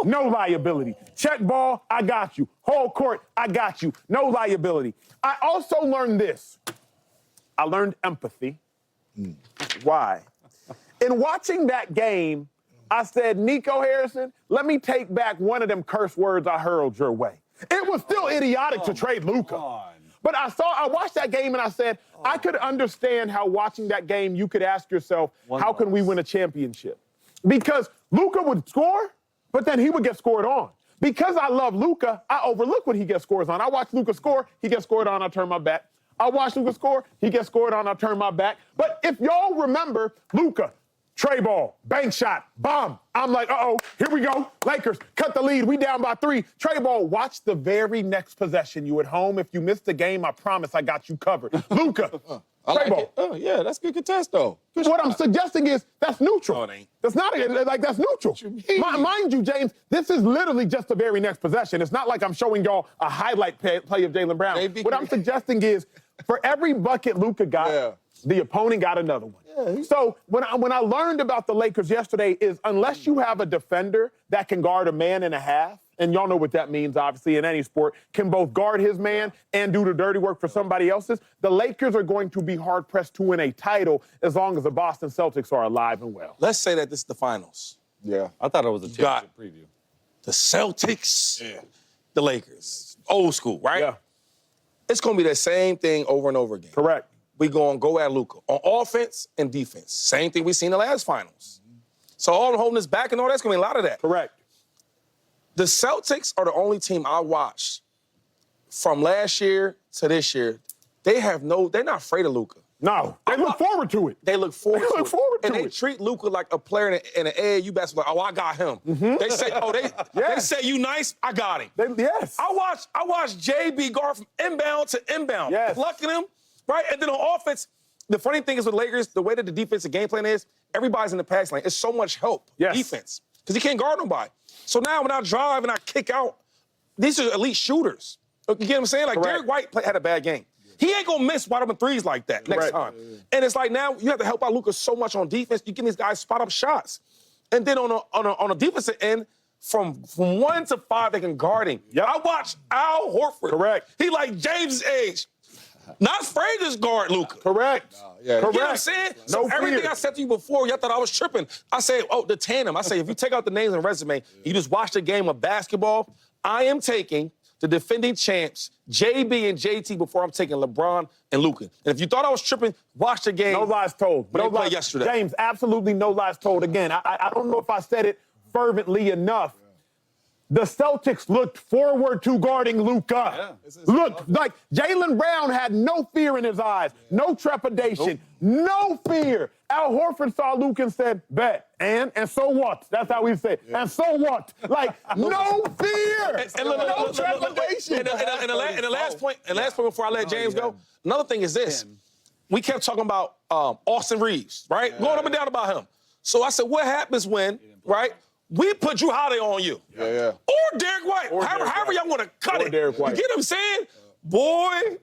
no liability. Check ball, I got you. Whole court, I got you. No liability. I also learned this. I learned empathy. Why? In watching that game, I said, Nico Harrison, let me take back one of them curse words I hurled your way. It was still idiotic to trade Luka. But I watched that game and I said, I could understand how watching that game you could ask yourself, how can we win a championship? Because Luka would score, but then he would get scored on. Because I love Luka, I overlook when he gets scores on. I watch Luka score, he gets scored on, I turn my back. I watch Luka score, he gets scored on, I turn my back. But if y'all remember, Luka, tray ball, bank shot, bomb. I'm like, uh-oh, here we go. Lakers, cut the lead. We down by 3. Tray ball, watch the very next possession. You at home. If you miss the game, I promise I got you covered. Luka, tray ball. Oh, yeah, that's good contest, though. What I'm suggesting is that's neutral. No, it ain't. That's not, that's neutral. Mind you, James, this is literally just the very next possession. It's not like I'm showing y'all a highlight play of Jaylen Brown. What I'm suggesting is for every bucket Luka got, the opponent got another one. So when I learned about the Lakers yesterday is unless you have a defender that can guard a man and a half, and y'all know what that means, obviously, in any sport, can both guard his man and do the dirty work for somebody else's, the Lakers are going to be hard-pressed to win a title as long as the Boston Celtics are alive and well. Let's say that this is the finals. Yeah. I thought it was a championship preview. The Celtics, the Lakers. Old school, right? Yeah. It's going to be the same thing over and over again. Correct. We going to go at Luka on offense and defense. Same thing we seen in the last finals. So all holding us back and all that's going to be a lot of that. Correct. The Celtics are the only team I watched from last year to this year. They're not afraid of Luka. No, they look forward to it. They look forward to it. And they treat Luka like a player in an AAU basketball. Like, oh, I got him. They say, they say you nice, I got him. Yes. I watched JB guard from inbound to inbound, plucking him, right? And then on offense, the funny thing is with Lakers, the way that the defensive game plan is, everybody's in the pass lane. It's so much help, defense, because he can't guard nobody. So now when I drive and I kick out, these are elite shooters. You get what I'm saying? Like Derek White had a bad game. He ain't gonna miss wide open threes like that next time. And it's like now you have to help out Luka so much on defense. You get these guys spot up shots, and then on a defensive end, from 1 to 5 they can guard him. I watched Al Horford. Correct. He like James' age. Not afraid to just guard Luka. Correct. You know what I'm saying? So everything I said to you before, y'all thought I was tripping. I say, the tandem. I say, if you take out the names and resume, you just watch the game of basketball, I am taking the defending champs, JB and JT, before I'm taking LeBron and Luka. And if you thought I was tripping, watch the game. No lies told. But no lies yesterday. James, absolutely no lies told. Again, I don't know if I said it fervently enough. The Celtics looked forward to guarding Luka. Look, like Jaylen Brown had no fear in his eyes, no trepidation, no fear. Al Horford saw Luka and said, bet, and so what? That's how we say it. And so what? Like, no fear, no trepidation. And the last point before I let James go, another thing is this. We kept talking about Austin Reeves, right? Going up and down about him. So I said, what happens when, we put Drew Holiday on you. Or Derek White. However y'all want to cut it. Derek White. You get what I'm saying? Boy.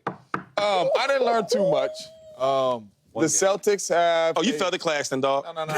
I didn't learn too much. The Celtics have... Oh, you felt the class then, dog. No. The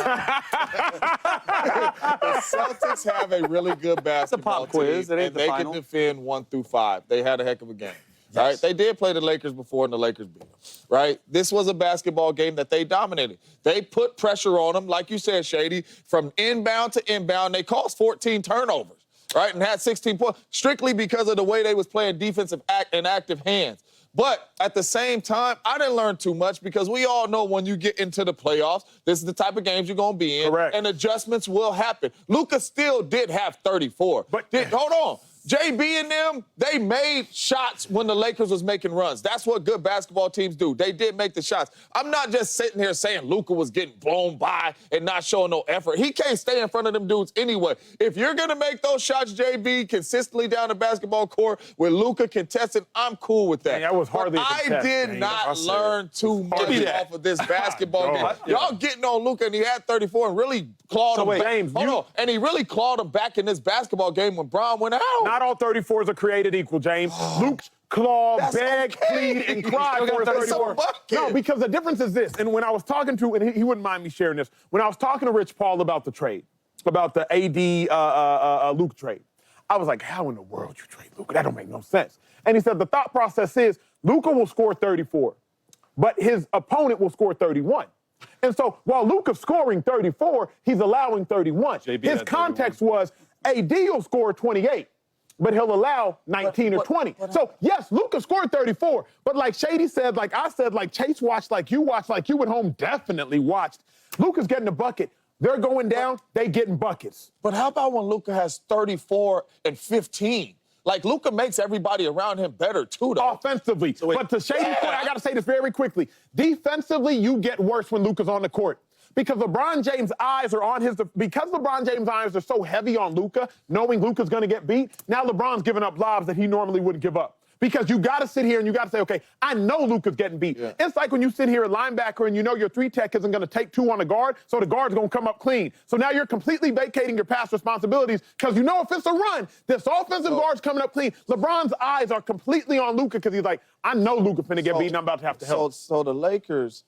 Celtics have a really good basketball pop quiz. team, It ain't and the they final. can defend 1 through 5. They had a heck of a game. Right? They did play the Lakers before, and the Lakers beat them. Right? This was a basketball game that they dominated. They put pressure on them, like you said, Shady, from inbound to inbound. They caused 14 turnovers, right, and had 16 points, strictly because of the way they was playing defensive and active hands. But at the same time, I didn't learn too much because we all know when you get into the playoffs, this is the type of games you're going to be in. Correct. And adjustments will happen. Luka still did have 34. But hold on. JB and them, they made shots when the Lakers was making runs. That's what good basketball teams do. They did make the shots. I'm not just sitting here saying Luka was getting blown by and not showing no effort. He can't stay in front of them dudes anyway. If you're going to make those shots, JB, consistently down the basketball court with Luka contesting, I'm cool with that. Man, that was hardly but a contest, I did man. not learn too much off of this basketball game. Y'all getting on Luka, and he had 34 and really clawed him back. James, Hold on. And he really clawed him back in this basketball game when Bron went out. Not all 34s are created equal, James. Luke's claw, beg, plead, and cry for his 34. No, because the difference is this, and when I was talking to, and he wouldn't mind me sharing this, when I was talking to Rich Paul about the trade, about the AD Luke trade. I was like, how in the world you trade Luka? That don't make no sense. And he said the thought process is Luka will score 34, but his opponent will score 31. And so while Luka's scoring 34, he's allowing 31. His context was AD will score 28, but he'll allow 19 or 20. So, yes, Luka scored 34, but like Shady said, like I said, like Chase watched, like you at home definitely watched. Luka's getting a bucket. They're going down, they getting buckets. But how about when Luka has 34 and 15? Like, Luka makes everybody around him better, too, though. Offensively. So but to Shady's point, I got to say this very quickly. Defensively, you get worse when Luka's on the court. Because LeBron James' eyes are on because LeBron James' eyes are so heavy on Luka, knowing Luka's going to get beat, now LeBron's giving up lobs that he normally wouldn't give up. Because you got to sit here and you got to say, okay, I know Luka's getting beat. Yeah. It's like when you sit here at linebacker and you know your 3-tech isn't going to take 2 on the guard, so the guard's going to come up clean. So now you're completely vacating your past responsibilities because you know if it's a run, this offensive guard's coming up clean. LeBron's eyes are completely on Luka because he's like, I know Luka finna get beat and I'm about to have to help. So the Lakers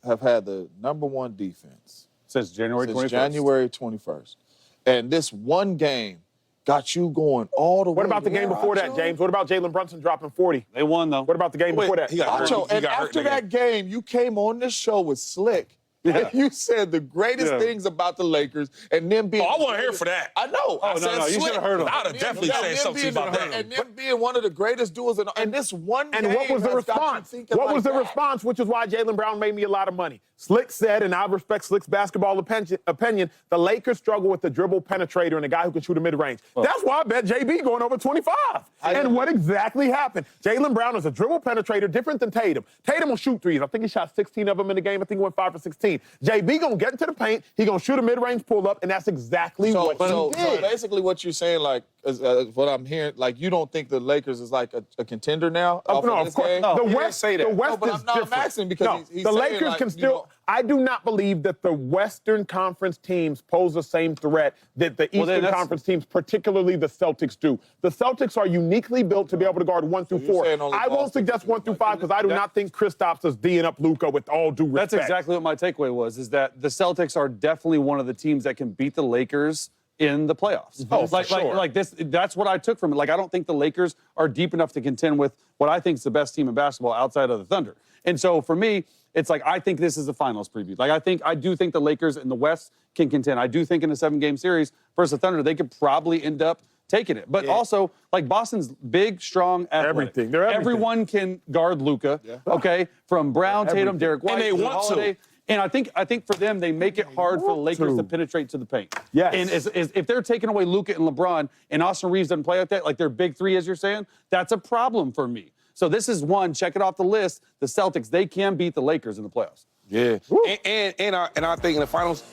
have had the #1 defense since January 21st. Since January 21st. And this one game got you going all the way. What about the game before that, James? What about Jalen Brunson dropping 40? They won, though. What about the game before that? Acho, and after that game, you came on this show with Slick. Yeah. And you said the greatest things about the Lakers and them being. Oh, I wasn't here for that. I know. Oh, no, you should have heard him. I would have definitely said something about that. And them being one of the greatest duos. And this one game. And what was the response? What was the response, which is why Jaylen Brown made me a lot of money? Slick said, and I respect Slick's basketball opinion, the Lakers struggle with the dribble penetrator and a guy who can shoot a mid-range. That's why I bet JB going over 25. And what exactly happened? Jaylen Brown is a dribble penetrator, different than Tatum. Tatum will shoot threes. I think he shot 16 of them in the game. I think he went 5 for 16. JB going to get into the paint. He going to shoot a mid-range pull-up, and that's exactly what he did. So basically what you're saying, like, is, what I'm hearing, like, you don't think the Lakers is like a contender now? No, of course. No, the West is different. I'm asking because he's the saying, Lakers like, can still. You know, I do not believe that the Western Conference teams pose the same threat that the Eastern Conference teams, particularly the Celtics, do. The Celtics are uniquely built to be able to guard 1 through 4. I won't suggest 1 through 5 because I do not think Kristaps is D'ing up Luka with all due respect. That's exactly what my takeaway was, is that the Celtics are definitely one of the teams that can beat the Lakers in the playoffs. Like this, that's what I took from it. Like, I don't think the Lakers are deep enough to contend with what I think is the best team in basketball outside of the Thunder. And so for me, it's like, I think this is the finals preview. Like, I do think the Lakers in the West can contend. I do think in a 7-game series versus the Thunder, they could probably end up taking it. But also, like, Boston's big, strong, athletic. Everything. They're everything. Everyone can guard Luka, okay? From Brown, Tatum, Derek White, and they want Holiday. to. And I think for them, they make it hard for the Lakers to penetrate to the paint. Yes. And if they're taking away Luka and LeBron and Austin Reeves doesn't play like that, like their big 3, as you're saying, that's a problem for me. So this is one, check it off the list. The Celtics, they can beat the Lakers in the playoffs. Yeah. And I think in the finals,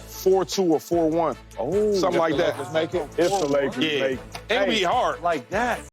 4-2 or 4-1. Oh. Something like that. Make it. If the Lakers make it. It'll be hard. Like that.